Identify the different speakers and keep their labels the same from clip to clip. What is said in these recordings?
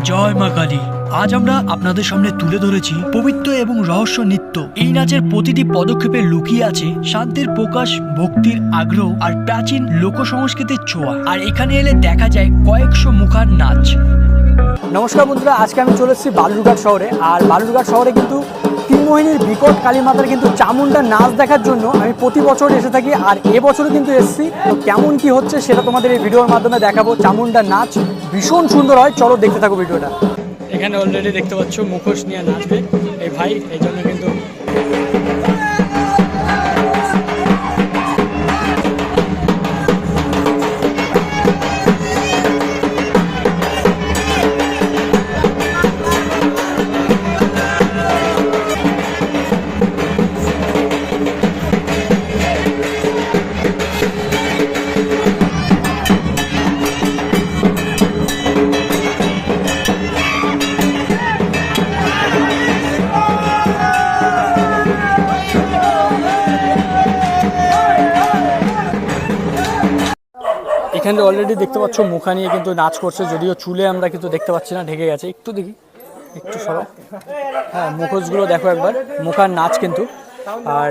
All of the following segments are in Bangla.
Speaker 1: জয় মা কালী। আজ আমরা আপনাদের সামনে তুলে ধরেছি পবিত্র এবং রহস্য নৃত্য। এই নাচের প্রতিটি পদক্ষেপে লুকিয়ে আছে শান্তির প্রকাশ, ভক্তির আগ্রহ আর প্রাচীন লোক সংস্কৃতির ছোঁয়া। আর এখানে এলে দেখা যায় কয়েকশো মুখার নাচ।
Speaker 2: নমস্কার বন্ধুরা, আজকে আমি চলে এসেছি বালুরঘাট শহরে। আর বালুরঘাট শহরে কিন্তু তিনমোহিনীর বিকট কালী মাতার কিন্তু চামুন্ডার নাচ দেখার জন্য আমি প্রতি বছর এসে থাকি। আর এবছরও কিন্তু এসেছি। তো কেমন কি হচ্ছে সেটা তোমাদের এই ভিডিওর মাধ্যমে দেখাবো। চামুন্ডার নাচ ভীষণ সুন্দর হয়, চলো দেখতে থাকো ভিডিওটা। এখানে অলরেডি দেখতে পাচ্ছ মুখোশ নিয়ে নাচবে এই ভাই, এই জন্য কিন্তু এখানে অলরেডি দেখতে পাচ্ছ মুখা নিয়ে কিন্তু নাচ করছে। যদিও চুলে আমরা কিন্তু দেখতে পাচ্ছি না, ঢেকে গেছে। একটু দেখি, একটু সরো। হ্যাঁ, মুখোশগুলো দেখো একবার, মুখার নাচ কিন্তু। আর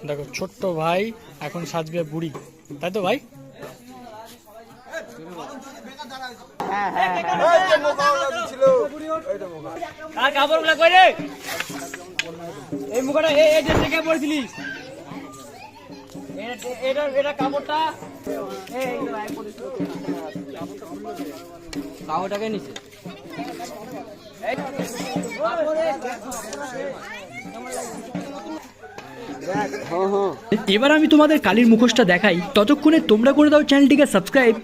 Speaker 2: দেখো ছোট্ট ভাই এখন সাজবে বুড়ি, তাই তো ভাই? এই মুখটা কে পড়েছিলিস? এটা কাপড়টা কাপড়টাকে নিচে।
Speaker 1: এবার আমি তোমাদের কালীর মুখোশটা দেখাই, ততক্ষণে তোমরা করে দাও চ্যানেলটিকে সাবস্ক্রাইব